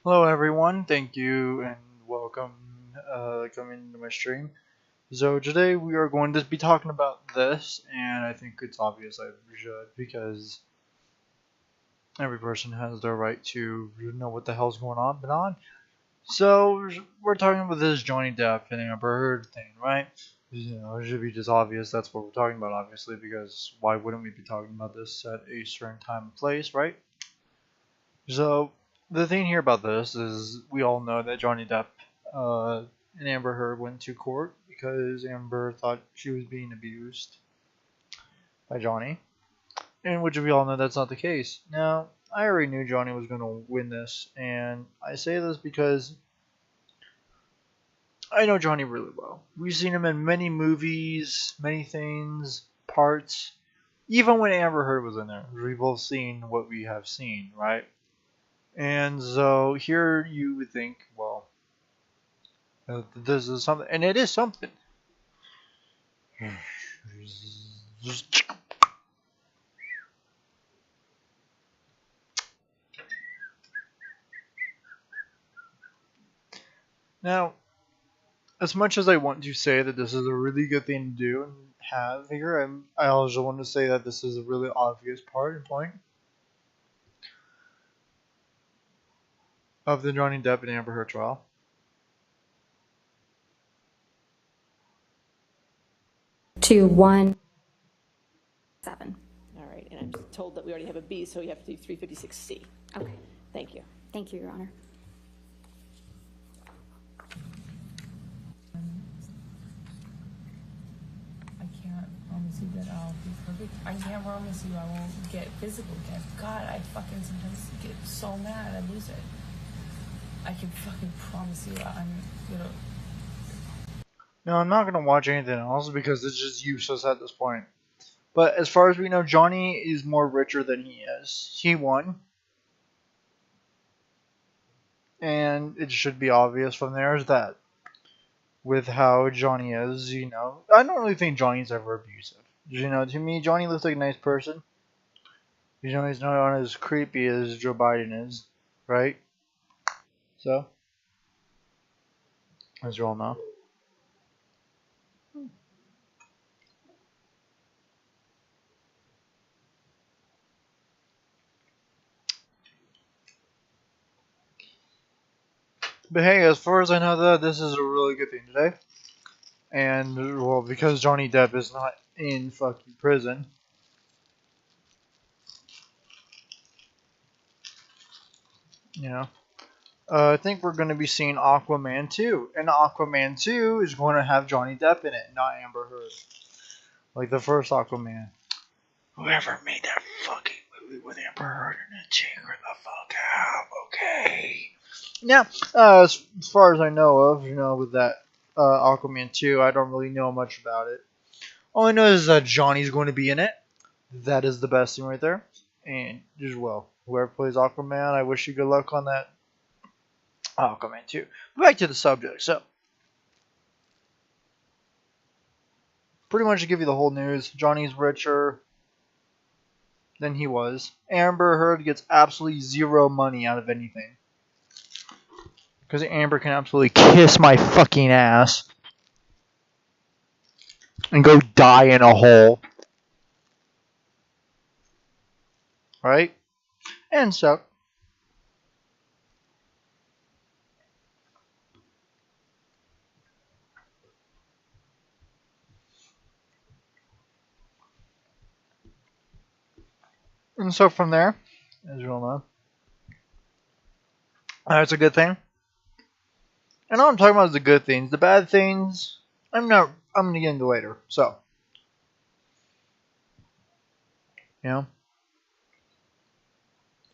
Hello everyone, thank you and welcome coming to my stream. So today we are going to be talking about this, and I think it's obvious I should because every person has their right to know what the hell's going on. So we're talking about this Johnny Depp and Amber Heard thing, right? It should be just obvious that's what we're talking about, obviously, because why wouldn't we be talking about this at a certain time and place, right? So the thing here about this is we all know that Johnny Depp and Amber Heard went to court because Amber thought she was being abused by Johnny, in which we all know that's not the case. Now, I already knew Johnny was going to win this, and I say this because I know Johnny really well. We've seen him in many movies, many things, parts. Even when Amber Heard was in there, we've both seen what we have seen, right? And so here you would think, well, this is something, and it is something. Now, as much as I want to say that this is a really good thing to do and have here, I also want to say that this is a really obvious part and point of the Johnny Depp and Amber Heard trial. To 1-7. All right, and I'm told that we already have a B, so we have to do 356C. Okay. Thank you. Thank you, Your Honor. I can't promise you that I'll be perfect. I can't promise you I won't get physical again. God, I fucking sometimes get so mad I lose it. I can fucking promise you I'm gonna. Now, I'm not going to watch anything else because it's just useless at this point. But as far as we know, Johnny is more richer than he is. He won. And it should be obvious from there is that with how Johnny is, I don't really think Johnny's ever abusive. To me, Johnny looks like a nice person. He's not as creepy as Joe Biden is, right? So, as you all know. But hey, as far as I know, that this is a really good thing today. And, well, because Johnny Depp is not in fucking prison. I think we're going to be seeing Aquaman 2. And Aquaman 2 is going to have Johnny Depp in it, not Amber Heard. Like the first Aquaman. Whoever made that fucking movie with Amber Heard in it, check her the fuck out, okay? Now, as far as I know of, with that Aquaman 2, I don't really know much about it. All I know is that Johnny's going to be in it. That is the best thing right there. And as well, whoever plays Aquaman, I wish you good luck on that Aquaman 2. Back to the subject. So, pretty much to give you the whole news, Johnny's richer than he was. Amber Heard gets absolutely zero money out of anything. Because Amber can absolutely kiss my fucking ass. And go die in a hole. Right? And so, from there, as you all know, that's a good thing. And all I'm talking about is the good things. The bad things, I'm going to get into later. So,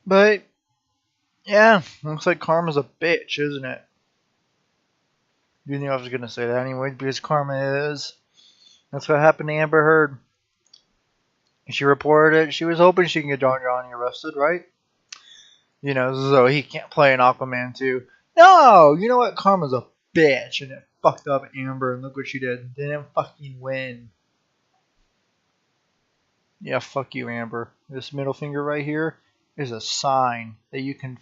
But, yeah, looks like karma's a bitch, isn't it? You knew I was going to say that anyway, because karma is. That's what happened to Amber Heard. She reported it. She was hoping she can get Johnny arrested, right? So he can't play an Aquaman 2. No! You know what? Karma's a bitch, and it fucked up Amber, and look what she did. Didn't fucking win. Yeah, fuck you, Amber. This middle finger right here is a sign that you can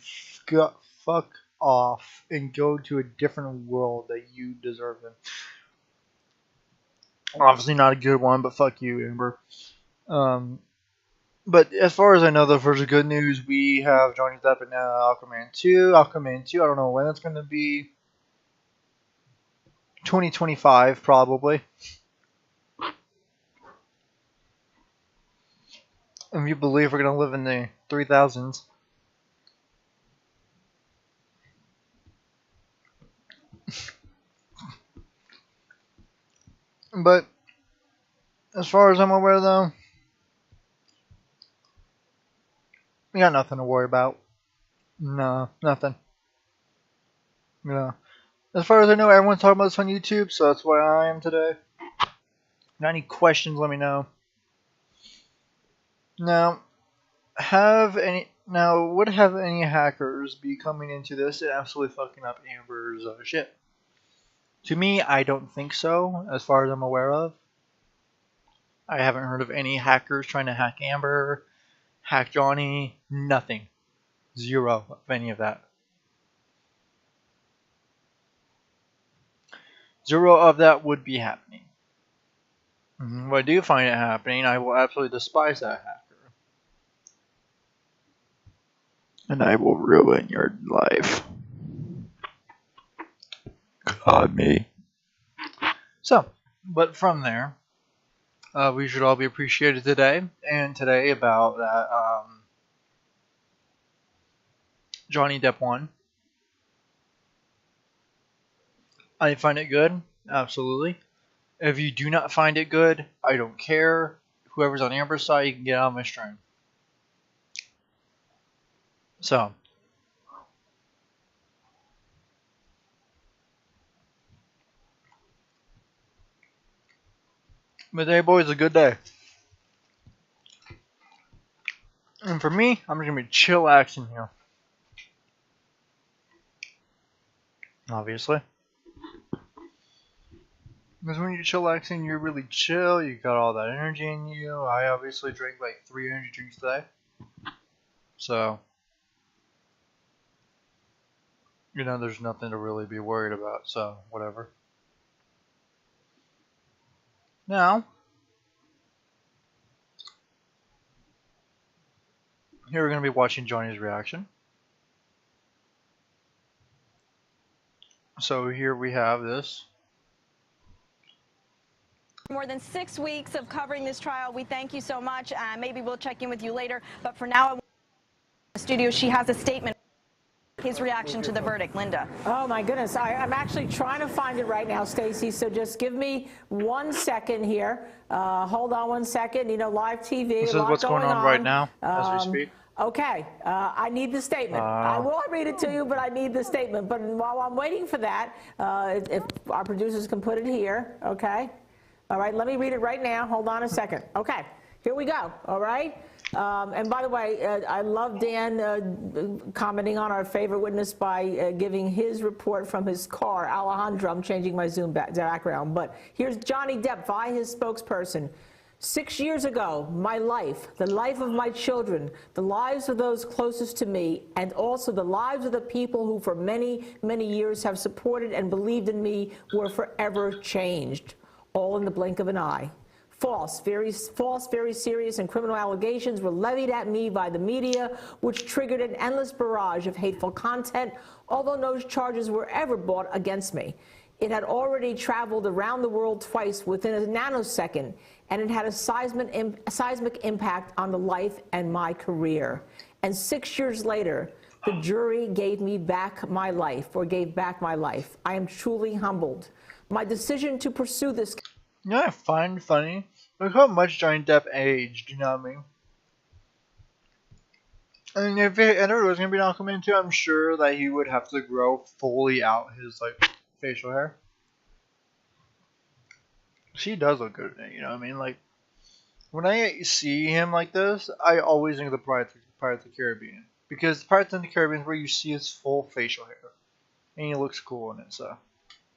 fuck off and go to a different world that you deserve in. Obviously not a good one, but fuck you, Amber. But as far as I know, the first good news, we have Jonny Depp in Aquaman 2. Aquaman 2, I don't know when it's going to be. 2025, probably. And you believe we're going to live in the 3000s. But as far as I'm aware, though, we got nothing to worry about. No, nothing. No. As far as I know, everyone's talking about this on YouTube, so that's why I am today. Got any questions, let me know. Now, would have any hackers be coming into this and absolutely fucking up Amber's shit? To me, I don't think so, as far as I'm aware of. I haven't heard of any hackers trying to hack Amber, hack Johnny, nothing. Zero of any of that. Zero of that would be happening. If I do find it happening, I will absolutely despise that hacker. And I will ruin your life. God, me. So, but from there, we should all be appreciated today. And today about that Jonny Depp won. I find it good, absolutely. If you do not find it good, I don't care. Whoever's on Amber's side, you can get on my stream. So, but today, boys, is a good day. And for me, I'm just gonna be chillaxing here. Obviously. Because when you're chillaxing, you're really chill. You got all that energy in you. I obviously drank like 3 energy drinks today. So, you know, there's nothing to really be worried about. So, whatever. Now, here we're going to be watching Johnny's reaction. So here we have this. More than 6 weeks of covering this trial. We thank you so much. Maybe we'll check in with you later. But for now, in the studio, she has a statement. His reaction to the verdict, Linda. Oh my goodness, I'm actually trying to find it right now, Stacey. So just give me 1 second here. Hold on 1 second. You know, live TV. This is what's going on right now as we speak. Okay, I need the statement. I will read it to you, but I need the statement. But while I'm waiting for that, if our producers can put it here, okay? All right, let me read it right now. Hold on a second. Okay, here we go, all right? And by the way, I love Dan commenting on our favorite witness by giving his report from his car. Alejandro, I'm changing my Zoom background. But here's Jonny Depp by his spokesperson. 6 years ago, my life, the life of my children, the lives of those closest to me, and also the lives of the people who for many, many years have supported and believed in me were forever changed, all in the blink of an eye. False, very serious and criminal allegations were levied at me by the media, which triggered an endless barrage of hateful content, although no charges were ever brought against me. It had already traveled around the world twice within a nanosecond, and it had a seismic impact on the life and my career. And 6 years later, the jury gave me back my life, or gave back my life. I am truly humbled. My decision to pursue this... You know what I find funny? Look how much Johnny Depp aged, you know what I mean? I mean, if it was going to be an Aquaman 2, I'm sure that he would have to grow fully out his, like, facial hair. She does look good in it, you know what I mean? Like, when I see him like this, I always think of the Pirates of the Caribbean. Because Pirates of the Caribbean is where you see his full facial hair. And he looks cool in it, so.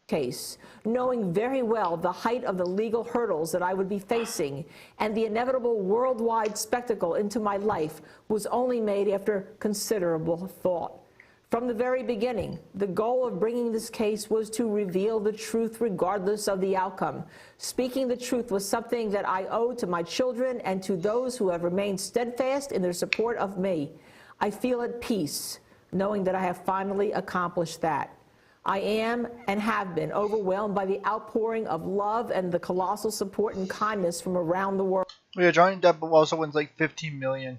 case, knowing very well the height of the legal hurdles that I would be facing and the inevitable worldwide spectacle into my life, was only made after considerable thought. From the very beginning, the goal of bringing this case was to reveal the truth regardless of the outcome. Speaking the truth was something that I owed to my children and to those who have remained steadfast in their support of me. I feel at peace knowing that I have finally accomplished that. I am and have been overwhelmed by the outpouring of love and the colossal support and kindness from around the world. Yeah, Johnny Depp also wins like 15 million.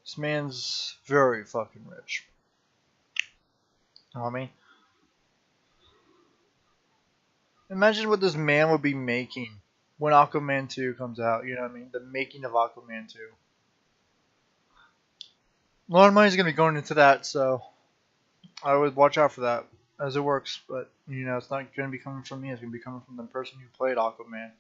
This man's very fucking rich. You know what I mean? Imagine what this man would be making when Aquaman 2 comes out. You know what I mean? The making of Aquaman 2. A lot of money's gonna be going into that, so I would watch out for that as it works. But you know, it's not gonna be coming from me. It's gonna be coming from the person who played Aquaman.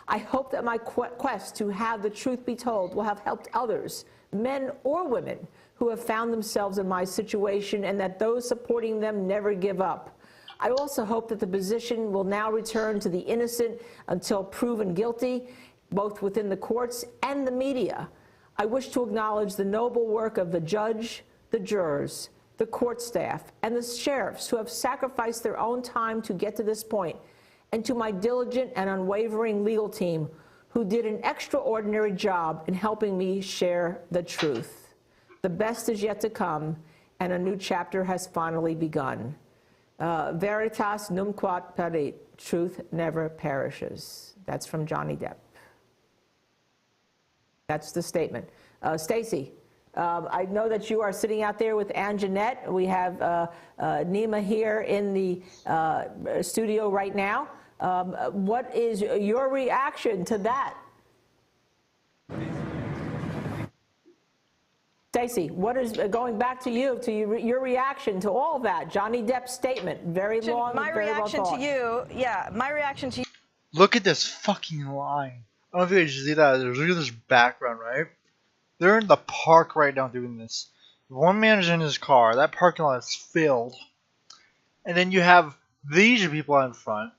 I hope that my quest to have the truth be told will have helped others, men or women, who have found themselves in my situation, and that those supporting them never give up. I also hope that the position will now return to the innocent until proven guilty, both within the courts and the media. I wish to acknowledge the noble work of the judge, the jurors, the court staff, and the sheriffs who have sacrificed their own time to get to this point, and to my diligent and unwavering legal team who did an extraordinary job in helping me share the truth. The best is yet to come, and a new chapter has finally begun. Veritas numquat perit, truth never perishes. That's from Jonny Depp. That's the statement. Stacey, I know that you are sitting out there with Ann Jeanette. We have Nima here in the studio right now. What is your reaction to that? Stacey, what is, going back to you, your reaction to all that? Jonny Depp's statement, very long, my very well reaction thought. to you, yeah, my reaction to you. Look at this fucking line. I don't know if you guys see that. There's look at this background, right? They're in the park right now doing this. One man is in his car. That parking lot is filled. And then you have these people out in front.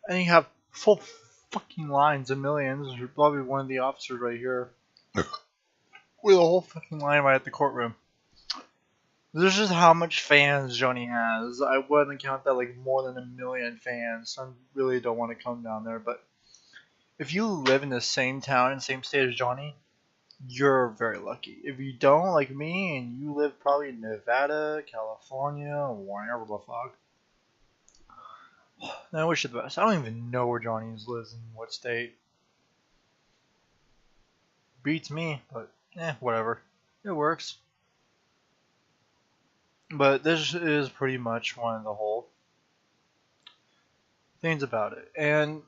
And you have full fucking lines of millions. There's probably one of the officers right here. With a whole fucking line right at the courtroom. This is how much fans Johnny has. I wouldn't count that like more than 1 million fans. I really don't want to come down there. But if you live in the same town and same state as Johnny, you're very lucky. If you don't, like me, and you live probably in Nevada, California, or wherever the fuck, then I wish you the best. I don't even know where Johnny lives in what state. Beats me, but whatever. It works. But this is pretty much one of the whole things about it. And,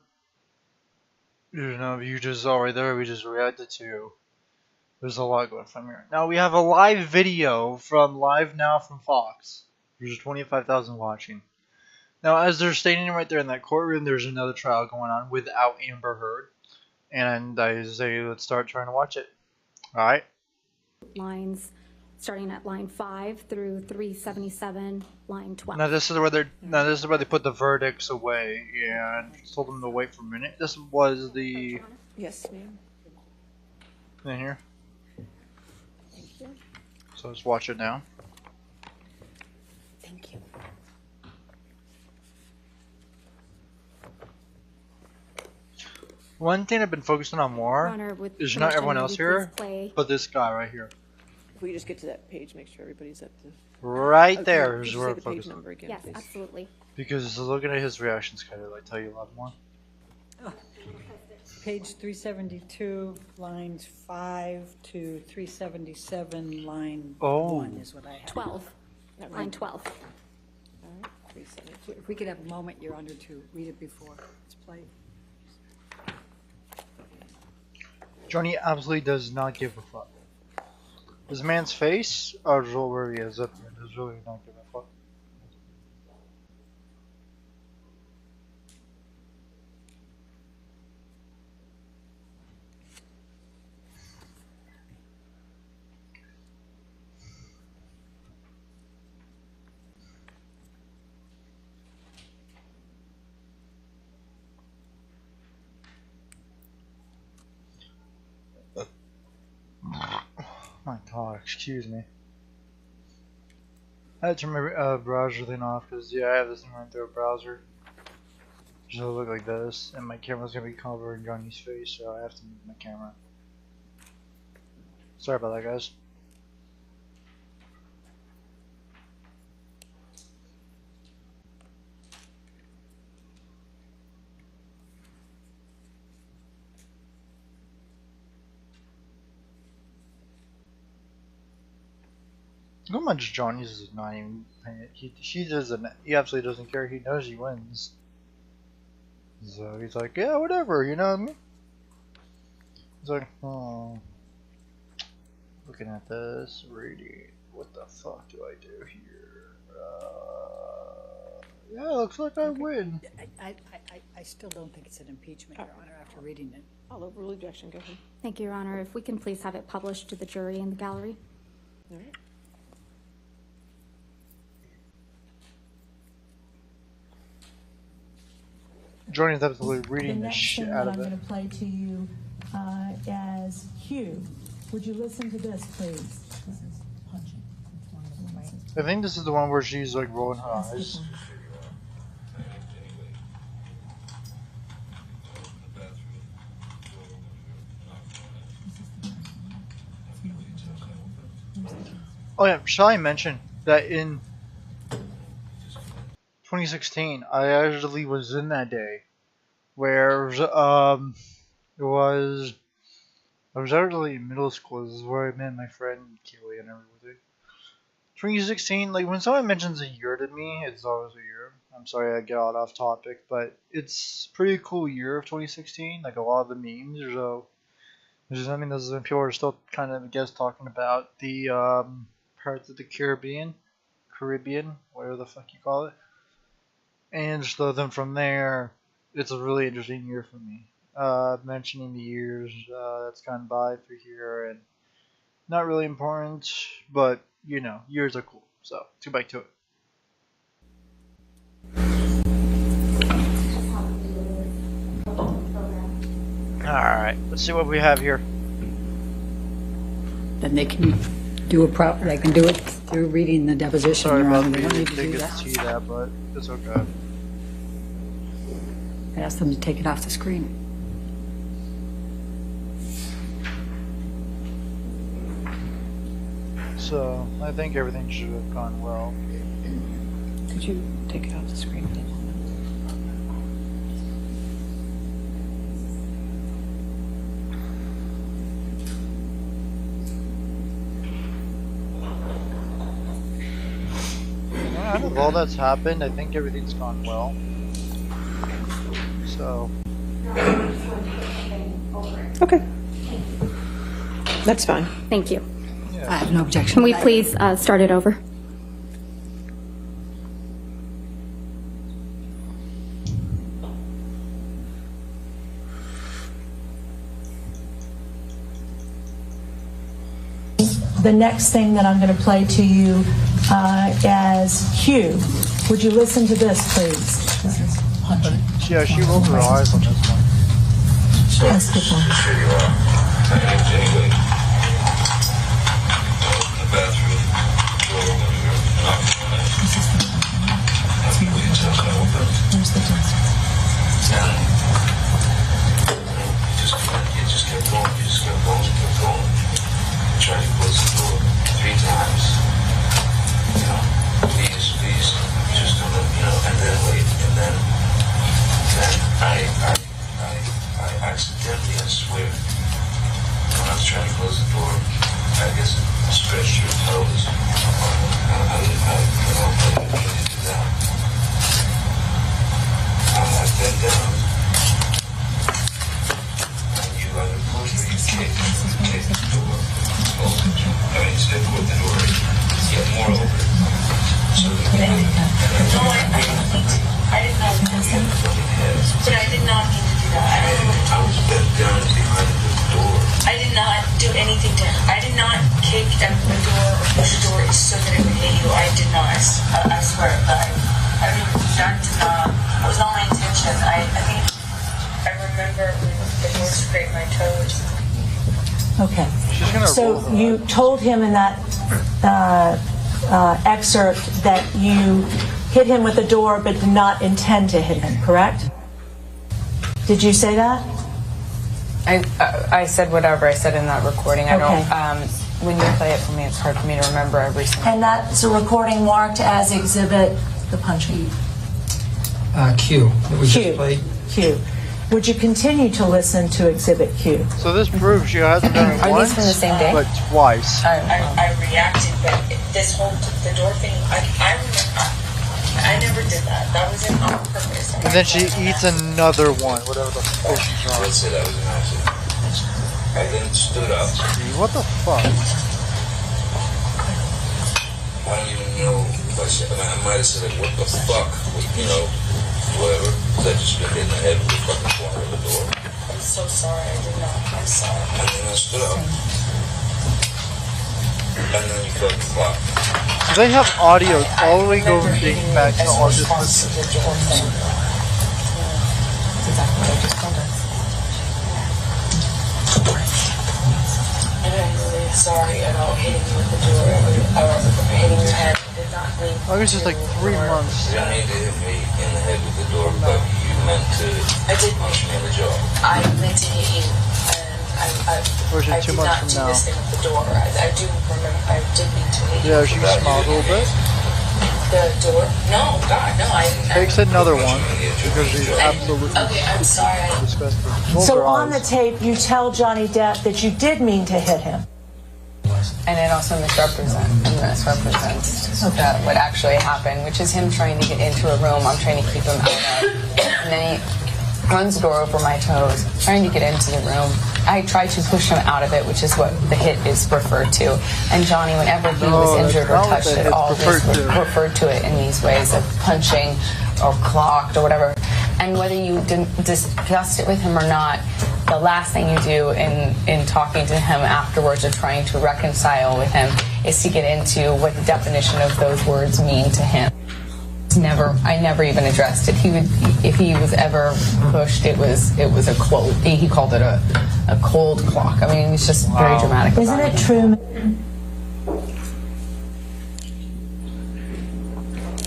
you know, you just saw right there, we just reacted to. There's a lot going on here. Now we have a live video from Live Now from Fox. There's 25,000 watching. Now as they're standing right there in that courtroom, there's another trial going on without Amber Heard. And I say, let's start trying to watch it. Alright? Lines starting at line 5 through 377, line 12. Now this is where they put the verdicts away and told them to wait for a minute. This was the Yes, ma'am. in here. So let's watch it now. Thank you. One thing I've been focusing on more Honor, with is not everyone permission, else may we here, please play? but this guy right here. If we just get to that page, make sure everybody's up to. Right Okay, there could is you where say I'm the page focusing. number again, Yes, please? absolutely. Because looking at his reactions kind of like tell you a lot more. Page 372, lines 5 to 377, line Oh. 1 is what I have. 12, line 12. All right, 372. If we could have a moment, Your Honor, to read it before it's played. Johnny absolutely does not give a fuck. This man's face, or where he is up here, does really not give a fuck. My God, excuse me. I had to turn my browser thing off because, yeah, I have this thing running through a browser. Just look like this, and my camera's gonna be covering Johnny's face, so I have to move my camera. Sorry about that, guys. How much Johnny's is not even paying it. He absolutely doesn't care. He knows he wins. So he's like, yeah, whatever, you know what I mean? He's like, oh. Looking at this, reading. What the fuck do I do here? Yeah, looks like I win. I still don't think it's an impeachment, Your Honor, after reading it. I'll overrule objection, go ahead. Thank you, Your Honor. If we can please have it published to the jury in the gallery. All right. Johnny's absolutely reading the next shit thing out that of I'm it. going to play to you as Hugh. Would you listen to this, please? This is punching. It's one of them, right? I think this is the one where she's like rolling her That's the eyes. one. Oh yeah, shall I mention that in 2016 I actually was in that day where I was actually in middle school. This is where I met my friend Keely and everything. 2016, like when someone mentions a year to me, it's always a year. I'm sorry I get all off topic, but it's pretty cool year of 2016. Like a lot of the memes, people are still kind of, I guess, talking about the parts of the Caribbean, whatever the fuck you call it. And so then from there, it's a really interesting year for me. Mentioning the years that's gone by through here, and not really important, but you know, years are cool. So, let's get back to it. Alright, let's see what we have here. Then they can do they can do it through reading the deposition, Sorry Your about Honor. They don't the need to do didn't get that. to see that, but it's okay. Ask them to take it off the screen. So, I think everything should have gone well. Could you take it off the screen? Out of all that's happened, I think everything's gone well. So, Okay. That's fine. Thank you. I have no objection. Can we please start it over? The next thing that I'm going to play to you as Hugh. Would you listen to this, please? This is punching. yeah, she rolled her eyes on this one. Let's skip one. Where's the desk? You just kept going. You just kept going. You kept going. Tried to close the door 3 times. You know, please, just don't, you know, and then wait, and then I accidentally, I swear, when I was trying to close the door, I guess I stretched your toes. I didn't do that. I bent down. And you either pushed or you kicked the door. Step with the door, get more over. So I did not mean to. But I did not mean to do that. I was bent down behind the door. I did not do anything to. I did not kick at the door or push the door so that it would hit you. I did not. I swear. But I mean, that did not. It was not my intention. I think I remember when the door scraped my toes. Okay. She's gonna roll So her you told him in that excerpt that you hit him with the door but did not intend to hit him, correct? Did you say that? I said whatever I said in that recording. I Okay. don't. When you play it for me, it's hard for me to remember every single. And that's a recording marked as exhibit the punching. Q. That we just played. Q. Would you continue to listen to exhibit Q? So this proves she hasn't done it Are once, these from the same day? but twice. I reacted, but this whole the door thing, I remember, I never did that. That was on purpose. And then she eats another one, whatever the fish is I on. would say that was an accident. I then stood up. What the fuck? I don't even know if I said, I might have said, like, what the fuck, you know, whatever. That just been hit in the head with the fucking corner of the door. I'm so sorry, I did not. I'm sorry. And then I stood up. And then you felt the clock. So they have audio all the way going dating back to August. That's exactly what I just told her. And I'm really sorry about hitting you with the door or hitting your head. I did not mean to. August is like 3 months. You didn't need to hit me in the head with the door, but you meant to punch me in the jaw. I meant to hit you. Or is it I 2 did months not from do now? this thing with the door. I do remember. I did mean to hit you. Yeah, she smiled a little bit. The door? No, God, no. Takes another one because she's absolutely Okay, I'm sorry. disgusting. Rolls So her on the eyes. tape, you tell Johnny Depp that you did mean to hit him. And it also misrepresents what actually happened, which is him trying to get into a room I'm trying to keep him out of. And then he runs the door over my toes, trying to get into the room. I tried to push him out of it, which is what the hit is referred to. And Johnny, whenever he was injured or touched it, all this referred to it in these ways of punching or clocked or whatever. And whether you discussed it with him or not, the last thing you do in talking to him afterwards or trying to reconcile with him is to get into what the definition of those words mean to him. I never even addressed it. If he was ever pushed, it was a quote. He called it a cold clock. I mean, it's just very dramatic. Isn't it true?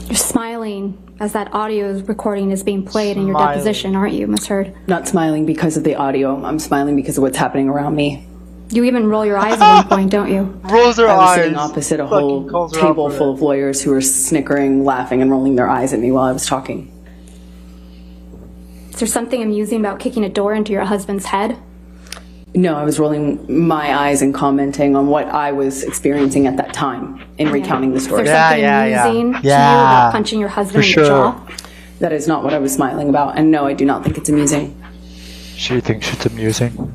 You're smiling as that audio recording is being played in your deposition, aren't you, Ms. Heard? Not smiling because of the audio. I'm smiling because of what's happening around me. You even roll your eyes at one point, don't you? Rolls her I was eyes. sitting opposite a whole table full of lawyers who were snickering, laughing, and rolling their eyes at me while I was talking. Is there something amusing about kicking a door into your husband's head? No, I was rolling my eyes and commenting on what I was experiencing at that time in recounting the story. Is there something amusing to you about punching your husband in the jaw? That is not what I was smiling about, and no, I do not think it's amusing. She thinks it's amusing.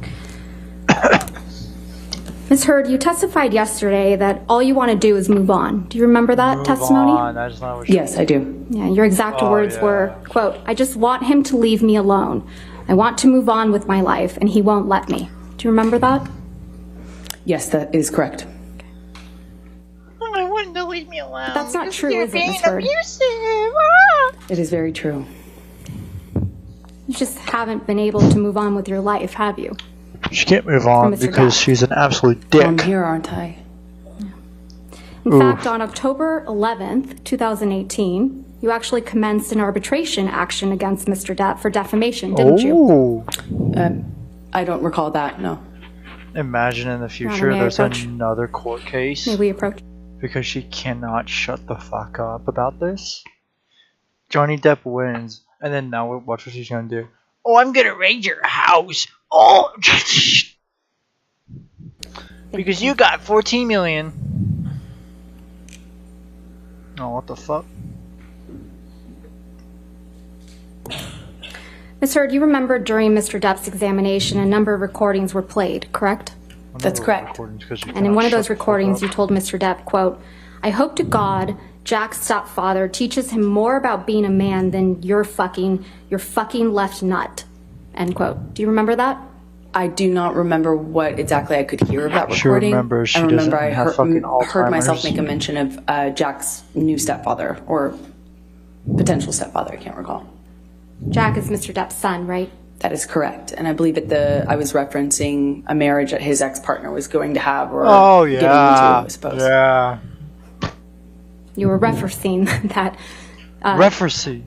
Ms. Heard, you testified yesterday that all you want to do is move on. Do you remember that testimony? Yes, I do. Yeah, your exact words were, quote, "I just want him to leave me alone. I want to move on with my life, and he won't let me." Do you remember that? Yes, that is correct. I want him to leave me alone. But that's not true, You're is it, being Ms. Heard? abusive. It is very true. You just haven't been able to move on with your life, have you? She can't move on Mr. because Depp. she's an absolute dick. I'm here, aren't I? In fact, on October 11th, 2018, you actually commenced an arbitration action against Mr. Depp for defamation, didn't you? I don't recall that, no. Imagine in the future may I there's approach? another court case May we approach? because she cannot shut the fuck up about this. Johnny Depp wins, and then now watch what she's gonna do. Oh, I'm gonna raid your house. Oh, because you got 14 million. Oh, what the fuck? Ms. Heard, you remember during Mr. Depp's examination, a number of recordings were played, correct? That's correct. And in one of those recordings, you told Mr. Depp, quote, "I hope to God Jack's stepfather teaches him more about being a man than your fucking left nut," end quote. Do you remember that? I do not remember what exactly I could hear of that She recording. remembers she I remember doesn't I have fucking heard myself Alzheimer's. make a mention of Jack's new stepfather, or potential stepfather, I can't recall. Jack is Mr. Depp's son, right? That is correct. And I believe I was referencing a marriage that his ex-partner was going to have or Oh getting into, yeah, I suppose. yeah. You were referencing that Referencing.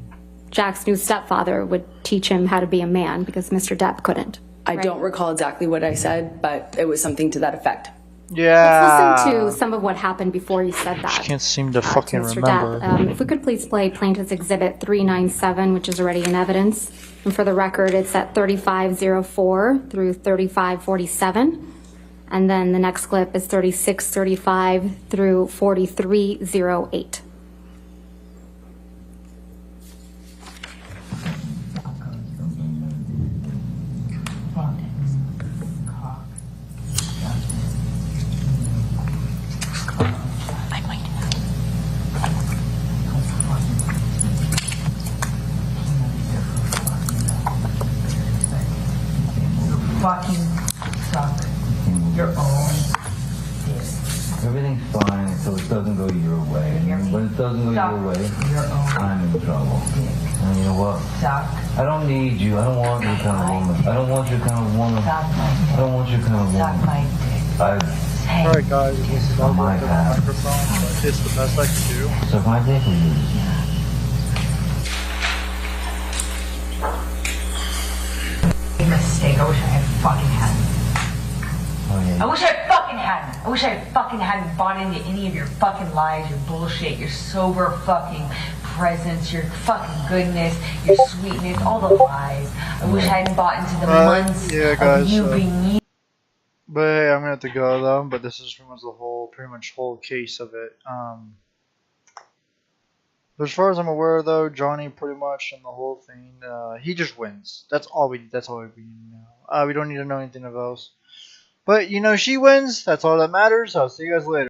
Jack's new stepfather would teach him how to be a man because Mr. Depp couldn't. I don't recall exactly what I said, but it was something to that effect. Yeah. Let's listen to some of what happened before you said that. I can't seem to fucking Mr. remember. Depp. If we could please play Plaintiff's Exhibit 397, which is already in evidence. And for the record, it's at 3504 through 3547. And then the next clip is 3635 through 4308. Fucking suck your own dick. Everything's fine until it doesn't go your way. And when it doesn't go your way, I'm in trouble. And you know what? Suck. I don't need you. I don't want your kind of woman. I don't want your kind of woman. I don't want your kind of woman. Suck my dick. Alright guys, this is all my the bad. microphone, but it's the best I can do. Suck my dick, please. Mistake. I wish I had fucking hadn't. Oh, yeah. I wish I fucking hadn't. I wish I fucking hadn't bought into any of your fucking lies, your bullshit, your sober fucking presence, your fucking goodness, your sweetness, all the lies. I wish I hadn't bought into the months guys, of you being you. But hey, I'm gonna have to go though. But this is pretty much the whole case of it. But as far as I'm aware, though, Johnny pretty much in the whole thing, he just wins. That's all we know. We don't need to know anything else. But you know, she wins. That's all that matters. I'll see you guys later.